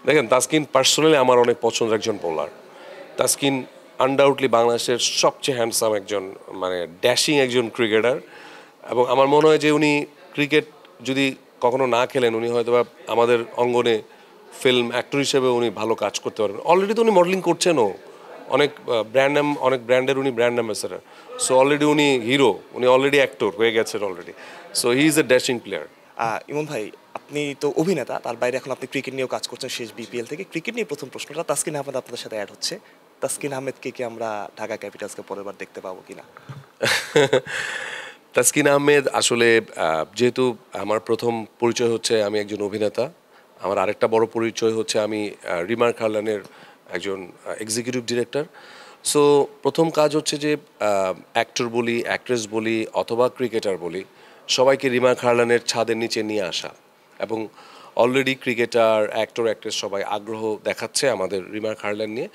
দেখেন তাসকিন পার্সোনালি আমার অনেক পছন্দের একজন বোলার। তাসকিন আনডাউটলি বাংলাদেশের সবচেয়ে হ্যান্ডসাম একজন মানে ড্যাশিং একজন ক্রিকেটার এবং আমার মনে হয় যে উনি ক্রিকেট যদি কখনো না খেলেন উনি হয়তো বা আমাদের অঙ্গনে ফিল্ম অ্যাক্টর হিসেবে উনি ভালো কাজ করতে পারবেন। অলরেডি তো উনি মডেলিং করছেনও, অনেক ব্র্যান্ড নাম, অনেক ব্র্যান্ডের উনি ব্র্যান্ড অ্যাম্বাসেডার। সো অলরেডি উনি হিরো, উনি অলরেডি অ্যাক্টর হয়ে গেছেন already. So he is a dashing player. Imon ভাই, আপনি তো অভিনেতা, তার বাইরে এখন আপনি ক্রিকেট নিয়েও কাজ করছেন শেষ বিপিএল থেকে। ক্রিকেট নিয়ে প্রথম প্রশ্নটা, তাসকিন আহমেদ আপনাদের সাথে অ্যাড হচ্ছে। তাসকিন আহমেদকে কি আমরা ঢাকা ক্যাপিটালসকে পরের বার দেখতে পাবো কিনা? তাসকিন আহমেদ আসলে যেহেতু আমার প্রথম পরিচয় হচ্ছে আমি একজন অভিনেতা, আমার আরেকটা বড় পরিচয় হচ্ছে আমি রিমার্ক হারলানের একজন এক্সিকিউটিভ ডিরেক্টর। সো প্রথম কাজ হচ্ছে যে অ্যাক্টর বলি, অ্যাক্ট্রেস বলি অথবা ক্রিকেটার বলি, সবাইকে রিমার্ক হারলানের ছাদের নিচে নিয়ে আসা। এবং অলরেডি ক্রিকেটার, অ্যাক্টর, অ্যাক্ট্রেস সবাই আগ্রহ দেখাচ্ছে আমাদের রিমার্ক হারল্যান নিয়ে।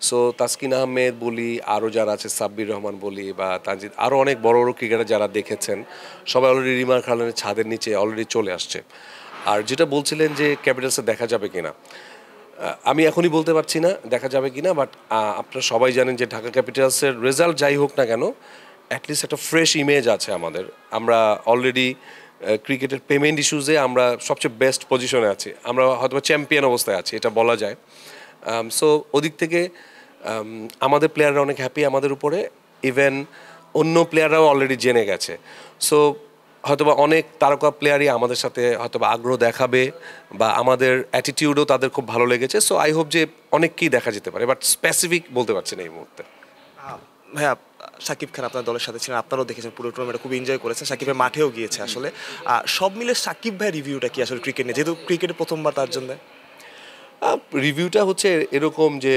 সো তাসকিন আহমেদ বলি, আরও যারা আছে সাব্বির রহমান বলি বা তানজিদ, আরও অনেক বড় বড় ক্রিকেটার যারা দেখেছেন সবাই অলরেডি রিমার্ক হারল্যানের ছাদের নিচে অলরেডি চলে আসছে। আর যেটা বলছিলেন যে ক্যাপিটালসে দেখা যাবে কিনা, আমি এখনই বলতে পারছি না দেখা যাবে কিনা, বাট আপনারা সবাই জানেন যে ঢাকা ক্যাপিটালসের রেজাল্ট যাই হোক না কেন, অ্যাটলিস্ট একটা ফ্রেশ ইমেজ আছে আমাদের। আমরা অলরেডি ক্রিকেটের পেমেন্ট ইস্যুজে আমরা সবচেয়ে বেস্ট পজিশনে আছি, আমরা হয়তো চ্যাম্পিয়ন অবস্থায় আছি, এটা বলা যায়। সো ওদিক থেকে আমাদের প্লেয়াররা অনেক হ্যাপি আমাদের উপরে, ইভেন অন্য প্লেয়াররাও অলরেডি জেনে গেছে। সো হয়তোবা অনেক তারকা প্লেয়ারই আমাদের সাথে হয়তোবা আগ্রহ দেখাবে বা আমাদের অ্যাটিটিউডও তাদের খুব ভালো লেগেছে। সো আই হোপ যে অনেককেই দেখা যেতে পারে, বাট স্পেসিফিক বলতে পারছি না এই মুহূর্তে। ভাইয়া, শাকিব খান আপনার দলের সাথে ছিলেন, আপনারাও দেখেছেন পুরো টুর্নামেন্টে, খুব এনজয় করেছেন, শাকিবের মাঠেও গিয়েছে আসলে। সব মিলে শাকিব ভাইয়ের রিভিউটা কি আসলে ক্রিকেট নিয়ে, যেহেতু ক্রিকেটে প্রথমবার তার জন্য? রিভিউটা হচ্ছে এরকম যে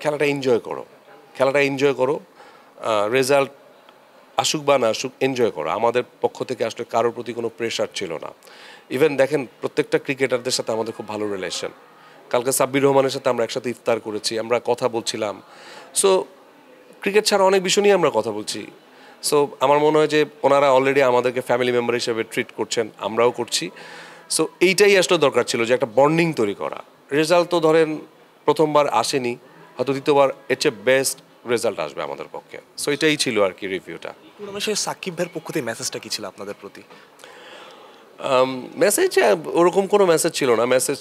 খেলাটা এনজয় করো, খেলাটা এনজয় করো, রেজাল্ট আসুক বা না আসুক এনজয় করো। আমাদের পক্ষ থেকে আসলে কারোর প্রতি কোনো প্রেশার ছিল না। ইভেন দেখেন প্রত্যেকটা ক্রিকেটারদের সাথে আমাদের খুব ভালো রিলেশন। কালকে সাব্বির রহমানের সাথে আমরা একসাথে ইফতার করেছি, আমরা কথা বলছিলাম। সো ক্রিকেট ছাড়া অনেক বিষয় নিয়ে আমরা কথা বলছি। সো আমার মনে হয় যে ওনারা অলরেডি আমাদেরকে ফ্যামিলি মেম্বার হিসেবে ট্রিট করছেন, আমরাও করছি। সো এইটাই আসলে দরকার ছিল, যে একটা বন্ডিং তৈরি করা। রেজাল্ট তো ধরেন প্রথমবার আসেনি, হয়তো দ্বিতীয়বার এর চেয়ে বেস্ট রেজাল্ট আসবে আমাদের পক্ষে। সো এটাই ছিল আর কি রিভিউটা। টুর্নামেন্টে সাকিব ভাইয়ের পক্ষ থেকে মেসেজটা কি ছিল আপনাদের প্রতি? মেসেজ ওরকম কোনো মেসেজ ছিল না, মেসেজ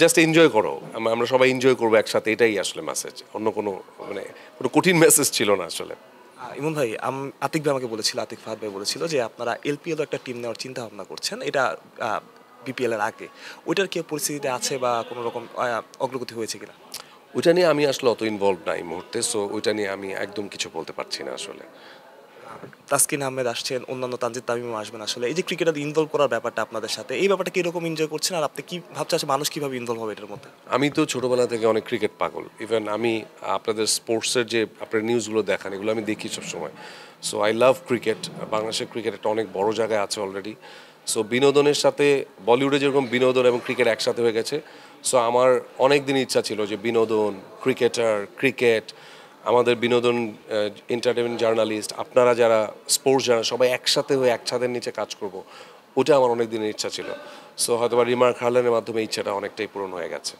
জাস্ট এনজয় করো, আমরা সবাই এনজয় করবো একসাথে, এটাই আসলে মেসেজ। অন্য কোনো মানে কোনো কঠিন মেসেজ ছিল না আসলে। ইমন ভাই, আতিক ভাই আমাকে বলেছিল, আতিক ফাহাদ ভাই বলেছিল যে আপনারা এলপিএল একটা টিম নেওয়ার চিন্তা ভাবনা করছেন, এটা বিপিএল এর আগে। ওইটার কি পরিস্থিতিতে আছে বা কোনো রকম অগ্রগতি হয়েছে কিনা? ওইটা নিয়ে আমি আসলে অত ইনভলভ নাই এই মুহূর্তে। সো ওইটা নিয়ে আমি একদম কিছু বলতে পারছি না আসলে। তাসকিন আহমেদ আসছেন, অন্যান্য তানজিদ তামিমও আসবেন আসলে। এই যে ক্রিকেটার ইনভলভ করার ব্যাপারটা আপনাদের সাথে, এই ব্যাপারটা কিরকম এনজয় করছেন, আর আপনি কি ভাবছেন আসলে মানুষ কিভাবে ইনভলভ হবে এটার মধ্যে? আমি তো ছোটোবেলা থেকে অনেক ক্রিকেট পাগল। ইভেন আমি আপনাদের স্পোর্টসের যে আপনার নিউজগুলো দেখান এগুলো আমি দেখি সবসময়। So I love cricket. বাংলাদেশের ক্রিকেট একটা অনেক বড় জায়গায় আছে অলরেডি। সো বিনোদনের সাথে বলিউডে যেরকম বিনোদন এবং ক্রিকেট একসাথে হয়ে গেছে, সো আমার অনেক দিন ইচ্ছা ছিল যে বিনোদন, ক্রিকেটার, ক্রিকেট, আমাদের বিনোদন এন্টারটেনমেন্ট জার্নালিস্ট, আপনারা যারা স্পোর্টস যারা সবাই একসাথে হয়ে এক ছাদের নিচে কাজ করব, ওটা আমার অনেক দিনের ইচ্ছা ছিল। সো হয়তো বা রিমার্ক হারল্যানের মাধ্যমে ইচ্ছাটা অনেকটাই পূরণ হয়ে গেছে।